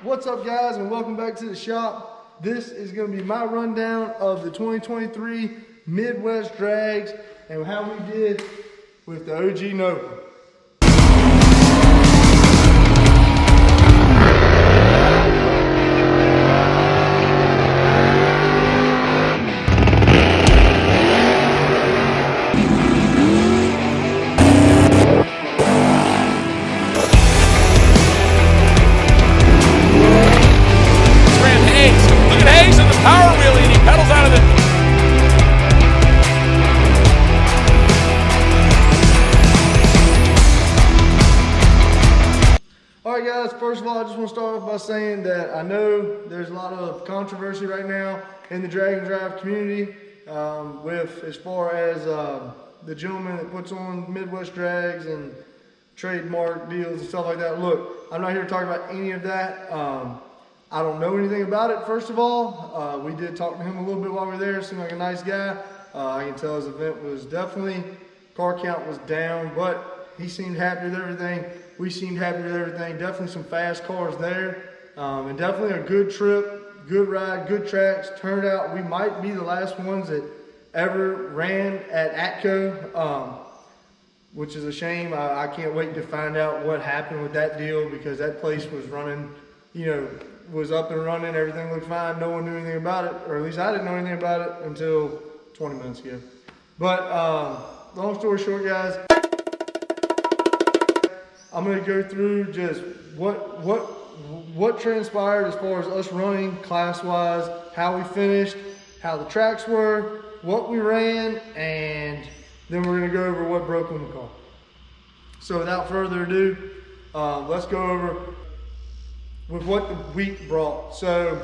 What's up, guys, and welcome back to the shop. This is going to be my rundown of the 2023 Midwest Drags and how we did with the OG Nova. Alright guys, first of all I just want to start off by saying that I know there's a lot of controversy right now in the drag and drive community with as far as the gentleman that puts on Midwest Drags and trademark deals and stuff like that. Look, I'm not here to talk about any of that. I don't know anything about it, first of all. We did talk to him a little bit while we were there. Seemed like a nice guy. I can tell his event was definitely, car count was down, but he seemed happy with everything. We seemed happy with everything. Definitely some fast cars there. And definitely a good trip, good ride, good tracks. Turned out we might be the last ones that ever ran at ATCO, which is a shame. I can't wait to find out what happened with that deal, because that place was running, you know, was up and running. Everything looked fine. No one knew anything about it, or at least I didn't know anything about it until 20 minutes ago. But long story short, guys, I'm going to go through just what transpired as far as us running class-wise, how we finished, how the tracks were, what we ran, and then we're going to go over what broke on the car. So without further ado, let's go over with what the week brought. So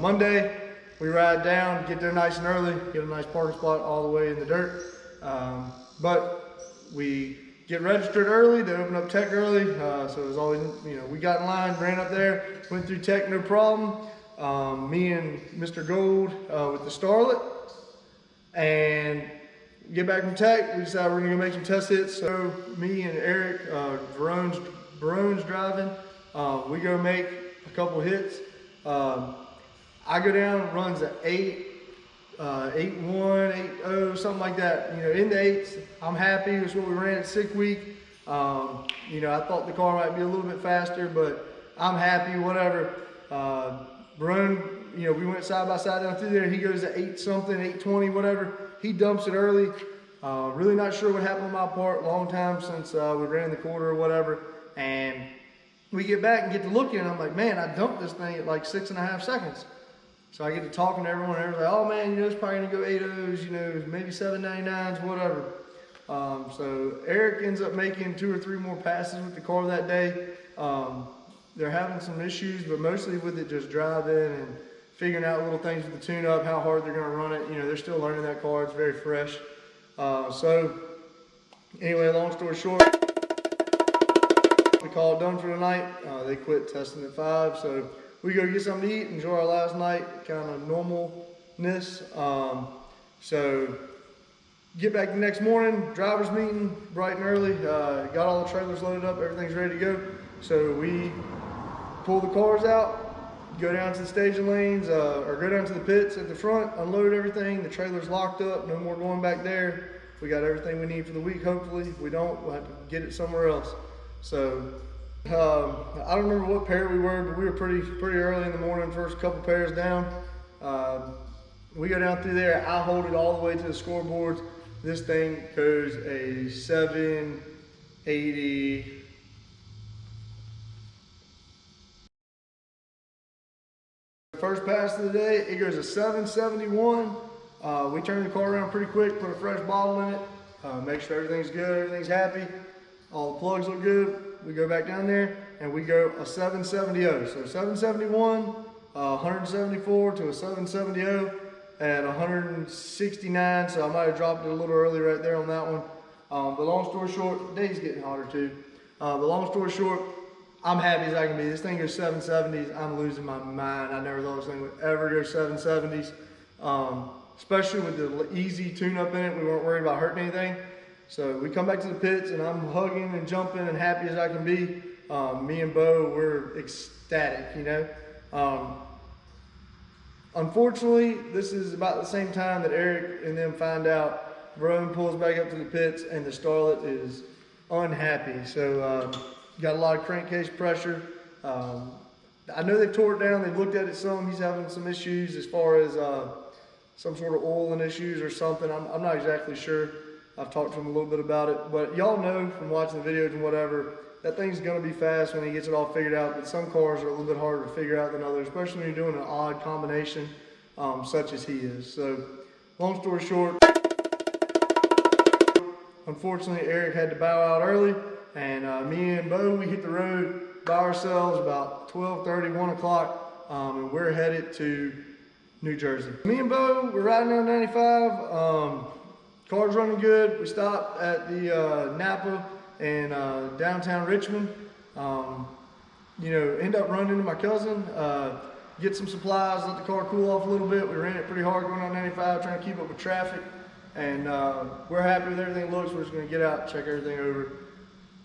Monday, we ride down, get there nice and early, get a nice parking spot all the way in the dirt. But we get registered early, they open up tech early, so it was always, you know, we got in line, ran up there, went through tech, no problem. Me and Mr. Gold with the Starlet, and get back from tech, we decided we're gonna go make some test hits. So me and Eric, Barone's driving, we go make a couple hits. I go down, runs at 8.1, 8.0, something like that. You know, in the 8s, I'm happy. That's what we ran at 6th week. You know, I thought the car might be a little bit faster, but I'm happy, whatever. Barone, you know, we went side by side down through there. He goes at 8 something, 8.20, whatever. He dumps it early. Really not sure what happened on my part. Long time since we ran the quarter or whatever. And we get back and get to looking, and I'm like, man, I dumped this thing at like 6.5 seconds. So I get to talking to everyone, and everyone's like, oh man, you know, it's probably gonna go 8.0s, you know, maybe 7.99s, whatever. So Eric ends up making 2 or 3 more passes with the car that day. They're having some issues, but mostly with it just driving and figuring out little things with the tune-up, how hard they're gonna run it. You know, they're still learning that car, it's very fresh. So anyway, long story short, we call it done for the night. They quit testing at 5, so we go get something to eat, enjoy our last night, kind of normalness. So get back the next morning, driver's meeting, bright and early, got all the trailers loaded up, everything's ready to go. So we pull the cars out, go down to the staging lanes, or go down to the pits at the front, unload everything, the trailer's locked up, no more going back there. We got everything we need for the week, hopefully. If we don't, we'll have to get it somewhere else. So I don't remember what pair we were, but we were pretty early in the morning, first couple pairs down. We go down through there, I hold it all the way to the scoreboards. This thing goes a 780. First pass of the day, it goes a 771. We turn the car around pretty quick, put a fresh bottle in it, make sure everything's good, everything's happy, all the plugs look good. We go back down there and we go a 770. So 771, 174 to a 770 at 169. So I might have dropped it a little early right there on that one. But long story short, the day's getting hotter too. But long story short, I'm happy as I can be. This thing goes 770s. I'm losing my mind. I never thought this thing would ever go 770s. Especially with the easy tune-up in it. We weren't worried about hurting anything. So we come back to the pits and I'm hugging and jumping and happy as I can be. me and Bo were ecstatic, you know. Unfortunately, this is about the same time that Eric and them find out. Rowan pulls back up to the pits and the starlet is unhappy. So got a lot of crankcase pressure. I know they've tore it down, they've looked at it some. He's having some issues as far as some sort of oiling issues or something. I'm not exactly sure. I've talked to him a little bit about it, but y'all know from watching the videos and whatever, that thing's gonna be fast when he gets it all figured out, but some cars are a little bit harder to figure out than others, especially when you're doing an odd combination such as he is. So long story short, unfortunately Eric had to bow out early, and me and Bo, we hit the road by ourselves about 12:30, 1 o'clock, and we're headed to New Jersey. Me and Bo, we're riding down 95, car's running good. We stopped at the Napa in downtown Richmond. You know, end up running into my cousin, get some supplies, let the car cool off a little bit. We ran it pretty hard going on 95, trying to keep up with traffic, and we're happy with everything it looks. We're just gonna get out, check everything over.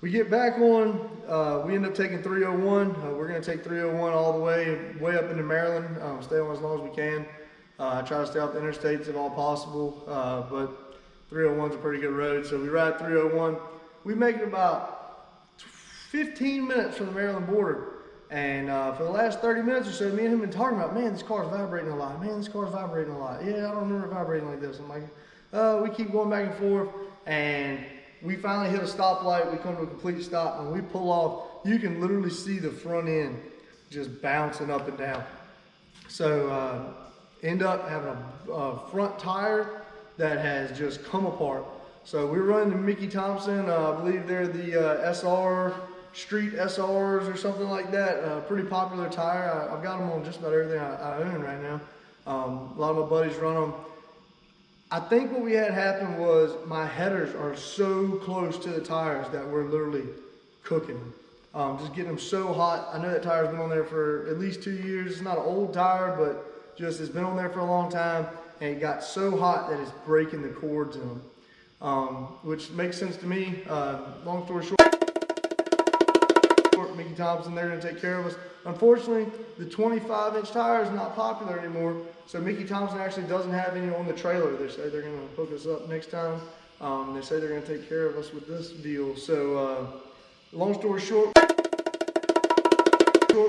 We get back on, we end up taking 301. We're gonna take 301 all the way up into Maryland, stay on as long as we can. Try to stay off the interstates if all possible, but 301's a pretty good road, so we ride 301. We make it about 15 minutes from the Maryland border, and for the last 30 minutes or so, me and him have been talking about, man, this car's vibrating a lot. Man, this car's vibrating a lot. Yeah, I don't remember it vibrating like this. I'm like, we keep going back and forth, and we finally hit a stoplight. We come to a complete stop, and we pull off. You can literally see the front end just bouncing up and down. So end up having a front tire that has just come apart. So we're running the Mickey Thompson, I believe they're the SR, Street SRs or something like that. Pretty popular tire. I've got them on just about everything I own right now. A lot of my buddies run them. I think what we had happen was my headers are so close to the tires that we're literally cooking them. Just getting them so hot. I know that tire's been on there for at least 2 years. It's not an old tire, but just it's been on there for a long time, and it got so hot that it's breaking the cords in them, which makes sense to me. Long story short, Mickey Thompson, they're going to take care of us. Unfortunately, the 25-inch tire is not popular anymore, so Mickey Thompson actually doesn't have any on the trailer. They say they're going to hook us up next time. They say they're going to take care of us with this deal. So, long story short,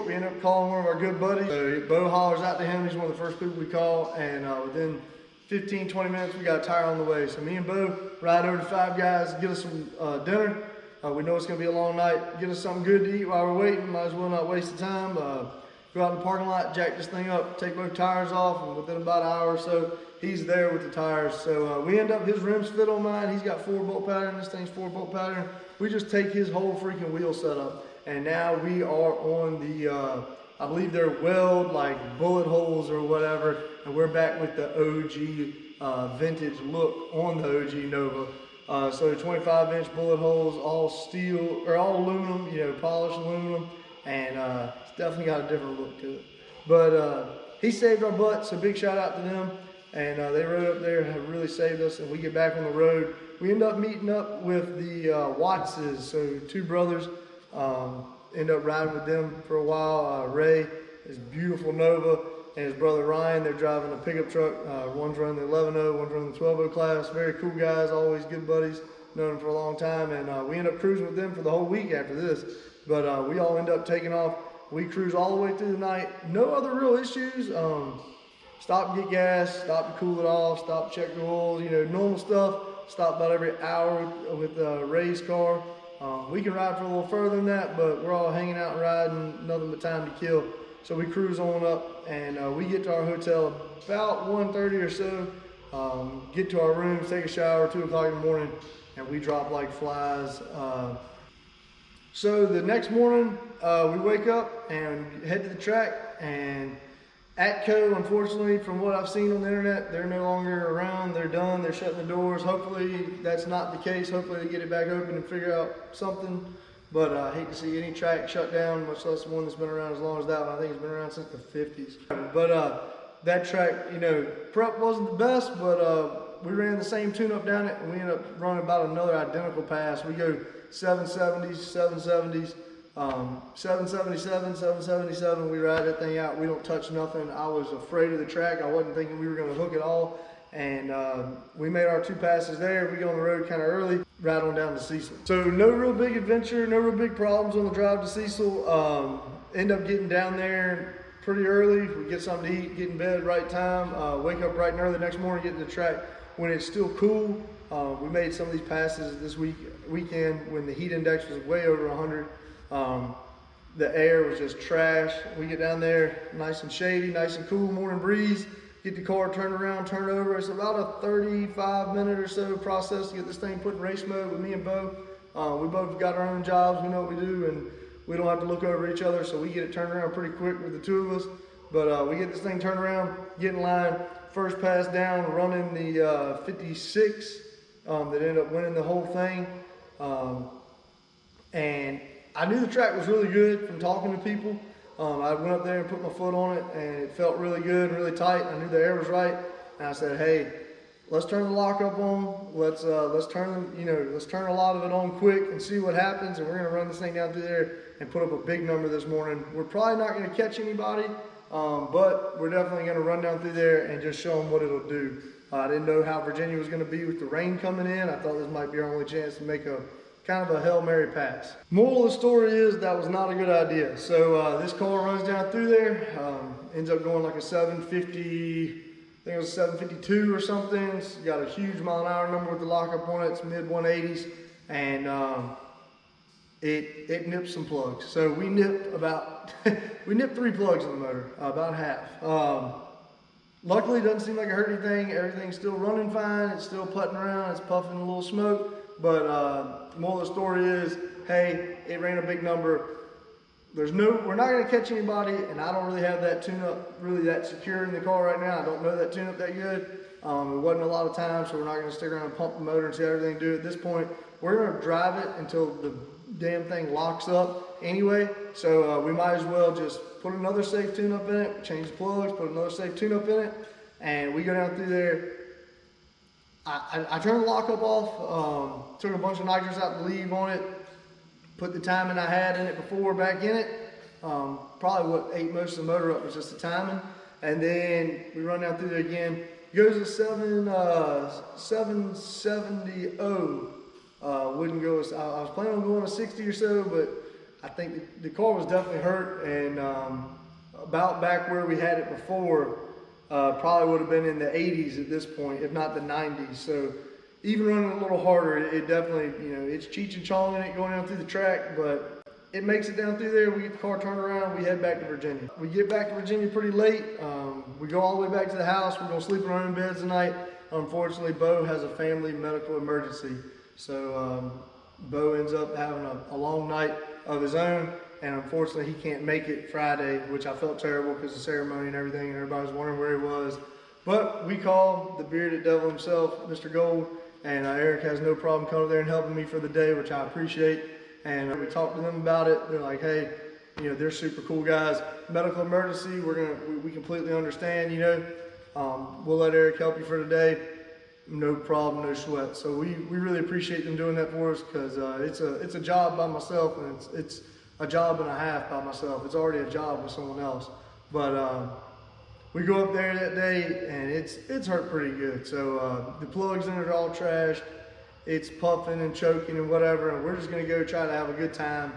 we end up calling one of our good buddies. So Bo hollers out to him. He's one of the first people we call, and within 15-20 minutes, we got a tire on the way. So me and Bo ride over to Five Guys, get us some dinner. We know it's going to be a long night. Get us something good to eat while we're waiting. Might as well not waste the time. Go out in the parking lot, jack this thing up, take both tires off, and within about an hour or so, he's there with the tires. So we end up, his rims fit on mine. He's got 4-bolt pattern. This thing's 4-bolt pattern. We just take his whole freaking wheel setup, and now we are on the, I believe they're weld, like bullet holes or whatever, and we're back with the OG vintage look on the OG Nova. So 25-inch bullet holes, all steel, or all aluminum, you know, polished aluminum, and it's definitely got a different look to it. But he saved our butt, so big shout out to them. And they rode up there and have really saved us, and we get back on the road. We end up meeting up with the Wattses, so 2 brothers. End up riding with them for a while. Ray, his beautiful Nova, and his brother Ryan, they're driving a pickup truck. One's running the 11.0, one's running the 12.0 class. Very cool guys, always good buddies. Known them for a long time, and we end up cruising with them for the whole week after this. But we all end up taking off. We cruise all the way through the night. No other real issues. Stop and get gas, stop to cool it off, stop to check the oil, you know, normal stuff. Stop about every hour with Ray's car. We can ride for a little further than that, but we're all hanging out and riding, nothing but time to kill. So we cruise on up, and we get to our hotel about 1:30 or so. Get to our rooms, take a shower, 2 o'clock in the morning, and we drop like flies. So the next morning, we wake up and head to the track, and Atco, unfortunately, from what I've seen on the internet, they're no longer around. They're done. They're shutting the doors. Hopefully that's not the case. Hopefully they get it back open and figure out something. But I hate to see any track shut down, much less one that's been around as long as that one. I think it's been around since the 50s. But that track, you know, prep wasn't the best, but we ran the same tune-up down it, and we ended up running about another identical pass. We go 770s, 777, we ride that thing out. We don't touch nothing. I was afraid of the track. I wasn't thinking we were going to hook it all. And we made our 2 passes there. We go on the road kind of early, right on down to Cecil. So no real big adventure, no real big problems on the drive to Cecil. End up getting down there pretty early. We get something to eat, get in bed right time, wake up bright and early the next morning, get to the track when it's still cool. We made some of these passes this weekend when the heat index was way over 100. The air was just trash. We get down there nice and shady, nice and cool, morning breeze. Get the car turned around, turned over. It's about a 35-minute or so process to get this thing put in race mode with me and Bo. We both got our own jobs, we know what we do, and we don't have to look over each other, so we get it turned around pretty quick with the 2 of us. But we get this thing turned around, get in line, first pass down, running the 56 that ended up winning the whole thing. And I knew the track was really good from talking to people. I went up there and put my foot on it, and it felt really good, really tight. I knew the air was right, and I said, "Hey, let's turn the lockup on. Let's turn a lot of it on quick and see what happens. And we're gonna run this thing down through there and put up a big number this morning. We're probably not gonna catch anybody, but we're definitely gonna run down through there and just show them what it'll do." I didn't know how Virginia was gonna be with the rain coming in. I thought this might be our only chance to make a kind of a Hail Mary pass. Moral of the story is that was not a good idea. So this car runs down through there, ends up going like a 750, I think it was 752 or something. It's got a huge mile-an-hour number with the lockup on it. It's mid-180s, and it nipped some plugs. So we nipped about, we nipped 3 plugs in the motor, about half. Luckily, it doesn't seem like it hurt anything. Everything's still running fine. It's still putting around. It's puffing a little smoke. But moral of the story is, hey, it ran a big number. We're not going to catch anybody, and I don't really have that tune-up really that secure in the car right now. I don't know that tune-up that good. It wasn't a lot of time, so we're not going to stick around and pump the motor and see how everything do. At this point, we're going to drive it until the damn thing locks up anyway. So we might as well just put another safe tune-up in it, change the plugs, put another safe tune-up in it, and we go down through there. I turned the lockup off, took a bunch of nitrous out to leave on it, put the timing I had in it before back in it. Probably what ate most of the motor up was just the timing. And then we run down through there again. It goes to 770. Wouldn't go, I was planning on going to 60 or so, but I think the car was definitely hurt, and about back where we had it before. Probably would have been in the 80s at this point, if not the 90s. So even running a little harder, it definitely, it's Cheech and Chong in it going down through the track, but it makes it down through there. We get the car turned around, we head back to Virginia. We get back to Virginia pretty late. We go all the way back to the house. We're gonna sleep in our own beds tonight. Unfortunately, Bo has a family medical emergency. So Bo ends up having a long night of his own. And unfortunately, he can't make it Friday, which I felt terrible because of the ceremony and everything, and everybody was wondering where he was. But we called the bearded devil himself, Mr. Gold, and Eric has no problem coming there and helping me for the day, which I appreciate. And we talked to them about it. They're like, hey, they're super cool guys. Medical emergency, we completely understand, we'll let Eric help you for today. No problem, no sweat. So we really appreciate them doing that for us, because it's a job by myself, and it's a job and a half by myself. It's already a job with someone else. But we go up there that day, and it's hurt pretty good. So the plugs in it are all trashed. It's puffing and choking and whatever, and we're just gonna go try to have a good time.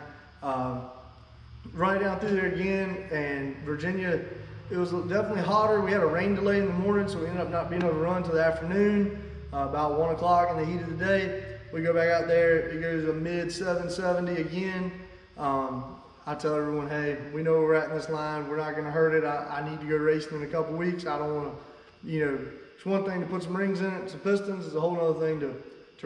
Right down through there again, and Virginia, it was definitely hotter. We had a rain delay in the morning, so we ended up not being able to run till the afternoon, about 1 o'clock in the heat of the day. We go back out there, it goes a mid 770 again. I tell everyone, hey, we know where we're at in this line. We're not going to hurt it. I need to go racing in a couple weeks. I don't want to, it's one thing to put some rings in it, some pistons. It's a whole other thing to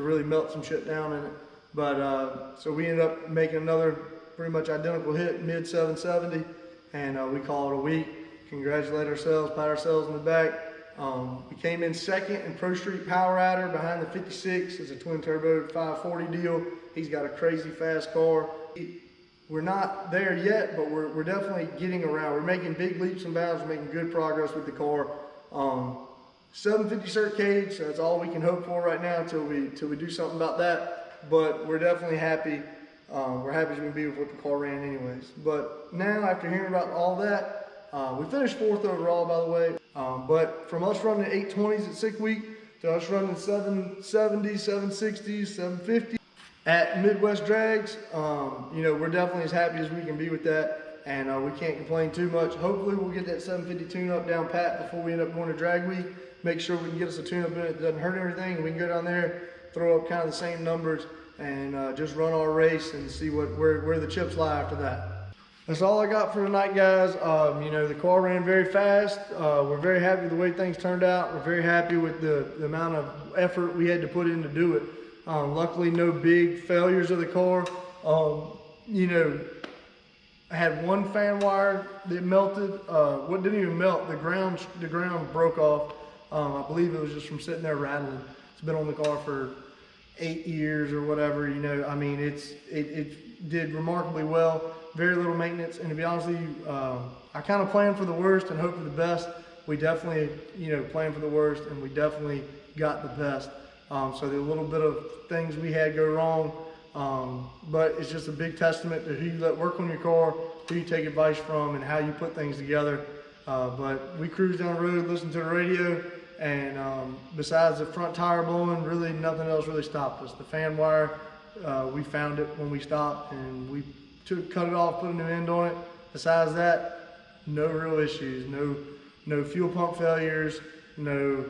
really melt some shit down in it. But so we ended up making another pretty much identical hit, mid 770, and we call it a week. Congratulate ourselves, pat ourselves in the back. We came in second in Pro Street Power Rider behind the 56. It's a twin turbo 540 deal. He's got a crazy fast car. We're not there yet, but we're definitely getting around. We're making big leaps and bounds. We're making good progress with the car. 750 cert cage, so that's all we can hope for right now until we do something about that. But we're definitely happy we're happy as we can be with what the car ran anyways. But now, after hearing about all that, we finished 4th overall, by the way. But from us running 820s at 6 week to us running 770s, 760s, 750s at Midwest Drags, you know, we're definitely as happy as we can be with that, and we can't complain too much. Hopefully we'll get that 750 tune-up down pat before we end up going to drag week. Make sure we can get us a tune-up in it that doesn't hurt everything. We can go down there, throw up kind of the same numbers, and just run our race and see where the chips lie after that. That's all I got for tonight, guys. You know, the car ran very fast. We're very happy with the way things turned out. We're very happy with the amount of effort we had to put in to do it. Luckily, no big failures of the car. You know, I had one fan wire that melted. What didn't even melt? The ground broke off. I believe it was just from sitting there rattling. It's been on the car for 8 years or whatever. You know, I mean, it did remarkably well. Very little maintenance, and to be honest with you, I kind of planned for the worst and hoped for the best. We definitely, you know, planned for the worst, and we definitely got the best. So there were a little bit of things we had go wrong, but it's just a big testament to who you let work on your car, who you take advice from, and how you put things together. But we cruised down the road, listened to the radio, and besides the front tire blowing, really nothing else really stopped us. The fan wire, we found it when we stopped, and we cut it off, put a new end on it. Besides that, no real issues. No fuel pump failures, no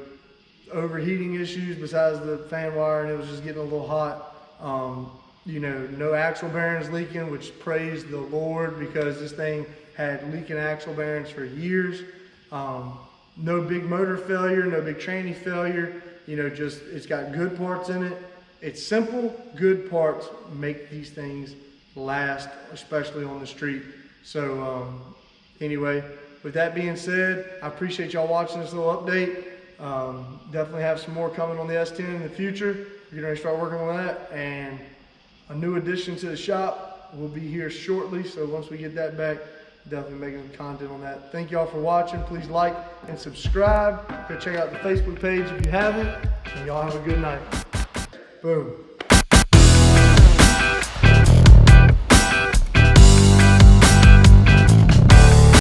overheating issues besides the fan wire, and it was just getting a little hot. You know, no axle bearings leaking, which praise the Lord, because this thing had leaking axle bearings for years. No big motor failure, no big tranny failure. You know, just it's got good parts in it. It's simple, good parts make these things last, especially on the street. So anyway, with that being said, I appreciate y'all watching this little update. Definitely have some more coming on the S10 in the future. We're going to start working on that, and a new addition to the shop will be here shortly. So once we get that back, definitely making some content on that. Thank y'all for watching. Please like and subscribe. Go check out the Facebook page if you haven't, and y'all have a good night. Boom.